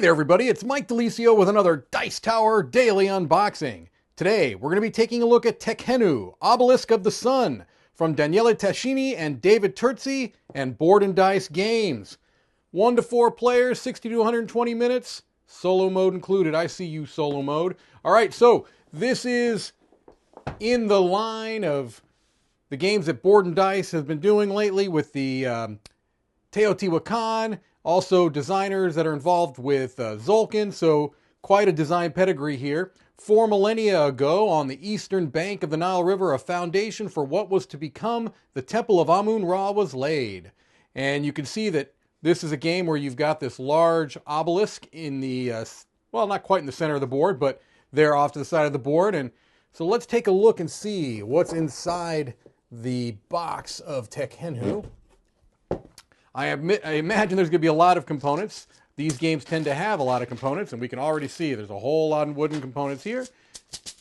there, everybody. It's Mike Delisio with another Dice Tower Daily Unboxing. Today, we're going to be taking a look at Tekhenu, Obelisk of the Sun, from Daniele Tascini and David Turzi, and Board and Dice Games. 1 to 4 players, 60 to 120 minutes, solo mode included. I see you, solo mode. All right, so this is in the line of the games that Board and Dice has been doing lately with the Teotihuacan, also designers that are involved with Tzolk'in, so quite a design pedigree here. 4 millennia ago, on the eastern bank of the Nile River, a foundation for what was to become the Temple of Amun-Ra was laid. And you can see that this is a game where you've got this large obelisk in the, well, not quite in the center of the board, but there off to the side of the board. And so let's take a look and see what's inside the box of Tekhenu. I imagine there's going to be a lot of components. These games tend to have a lot of components, and we can already see there's a whole lot of wooden components here.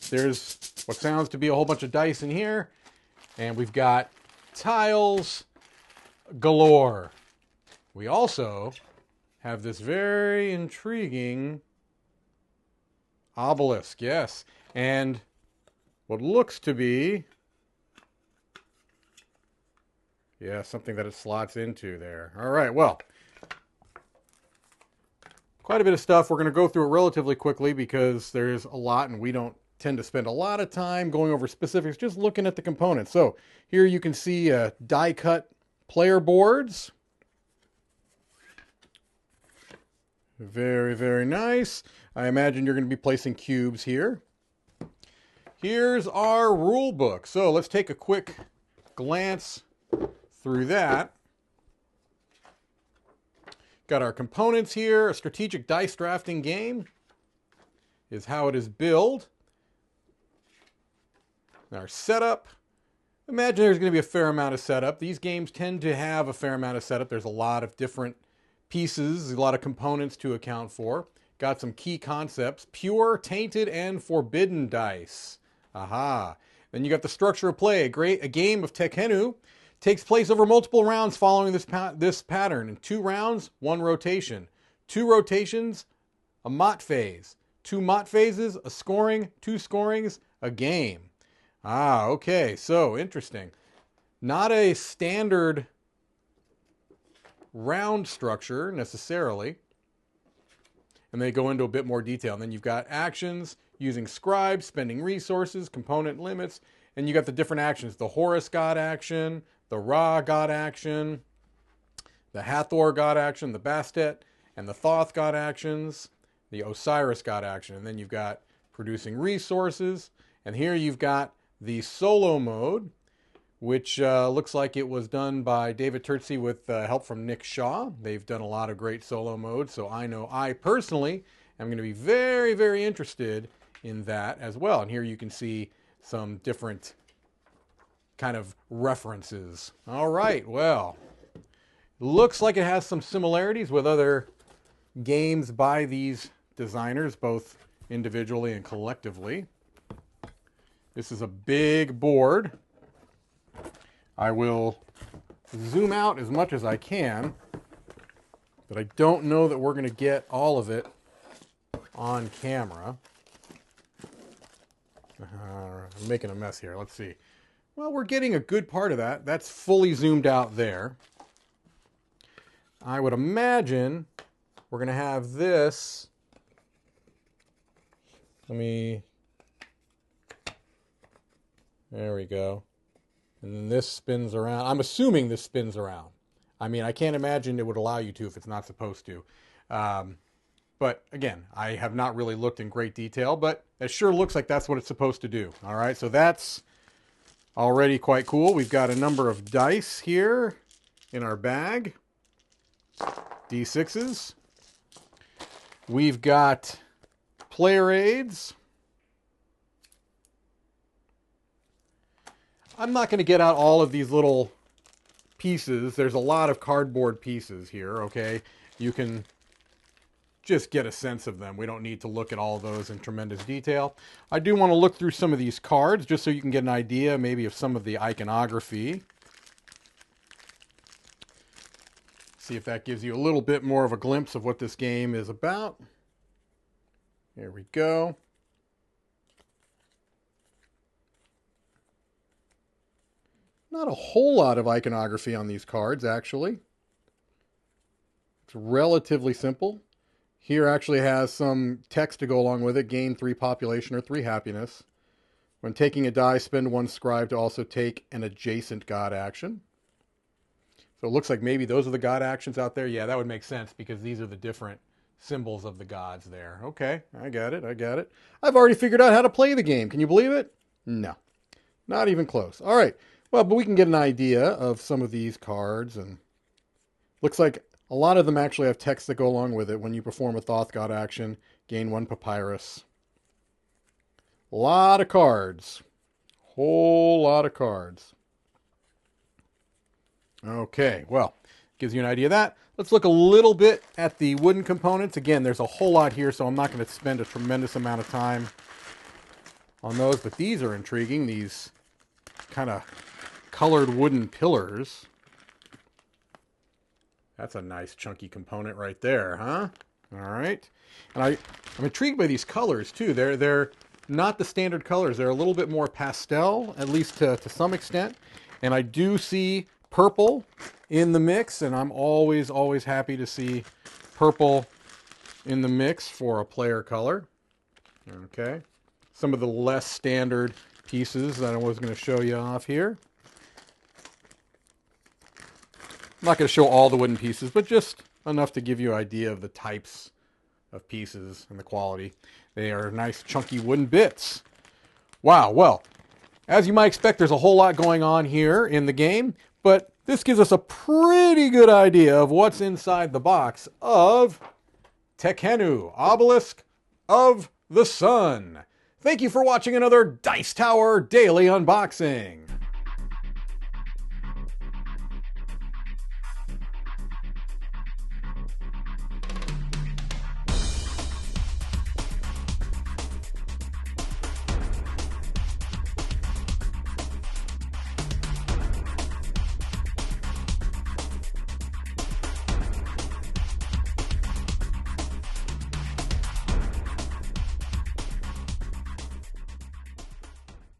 There's what sounds to be a whole bunch of dice in here, and we've got tiles galore. We also have this very intriguing obelisk, yes, and what looks to be, yeah, something that it slots into there. All right, well, quite a bit of stuff. We're going to go through it relatively quickly because there's a lot and we don't tend to spend a lot of time going over specifics, just looking at the components. So here you can see die-cut player boards. Very, very nice. I imagine you're going to be placing cubes here. Here's our rule book. So let's take a quick glance through that. Got our components here. A strategic dice drafting game is how it is billed. Our setup. Imagine there's going to be a fair amount of setup. These games tend to have a fair amount of setup. There's a lot of different pieces, a lot of components to account for. Got some key concepts. Pure, tainted, and forbidden dice. Aha. Then you got the structure of play. A game of Tekhenu takes place over multiple rounds following this pattern. In 2 rounds, 1 rotation. 2 rotations, a mot phase. 2 mot phases, a scoring. 2 scorings, a game. Ah, okay, so interesting. Not a standard round structure necessarily. And they go into a bit more detail. And then you've got actions, using scribes, spending resources, component limits, and you got the different actions. The Horus god action, the Ra god action, the Hathor god action, the Bastet, and the Thoth god actions, the Osiris god action. And then you've got producing resources. And here you've got the solo mode, which looks like it was done by David Turzi with help from Nick Shaw. They've done a lot of great solo modes, so I know I personally am going to be very, very interested in that as well. And here you can see some different kind of references. All right, well, looks like it has some similarities with other games by these designers, both individually and collectively. This is a big board. I will zoom out as much as I can, but I don't know that we're going to get all of it on camera. I'm making a mess here. Let's see. Well, we're getting a good part of that. That's fully zoomed out there. I would imagine we're going to have this. There we go. And then this spins around. I'm assuming this spins around. I mean, I can't imagine it would allow you to if it's not supposed to. But again, I have not really looked in great detail, but it sure looks like that's what it's supposed to do. All right, so that's already quite cool. We've got a number of dice here in our bag. D6s. We've got player aids. I'm not going to get out all of these little pieces. There's a lot of cardboard pieces here, okay? You can just get a sense of them. We don't need to look at all those in tremendous detail. I do want to look through some of these cards just so you can get an idea maybe of some of the iconography. See if that gives you a little bit more of a glimpse of what this game is about. Here we go. Not a whole lot of iconography on these cards, actually. It's relatively simple. Here actually has some text to go along with it. Gain 3 population or 3 happiness. When taking a die, spend 1 scribe to also take an adjacent god action. So it looks like maybe those are the god actions out there. Yeah, that would make sense because these are the different symbols of the gods there. Okay, I got it. I've already figured out how to play the game. Can you believe it? No, not even close. All right. Well, but we can get an idea of some of these cards, and looks like a lot of them actually have text that go along with it. When you perform a Thoth God action, gain 1 papyrus. A lot of cards. Whole lot of cards. Okay, well, gives you an idea of that. Let's look a little bit at the wooden components. Again, there's a whole lot here, so I'm not going to spend a tremendous amount of time on those, but these are intriguing. These kind of colored wooden pillars. That's a nice chunky component right there, huh? All right. And I'm intrigued by these colors too. They're not the standard colors. They're a little bit more pastel, at least to some extent. And I do see purple in the mix, and I'm always happy to see purple in the mix for a player color. Okay. Some of the less standard pieces that I was going to show you off here. I'm not going to show all the wooden pieces, but just enough to give you an idea of the types of pieces and the quality. They are nice chunky wooden bits. Wow, well, as you might expect, there's a whole lot going on here in the game, but this gives us a pretty good idea of what's inside the box of Tekhenu, Obelisk of the Sun. Thank you for watching another Dice Tower Daily Unboxing.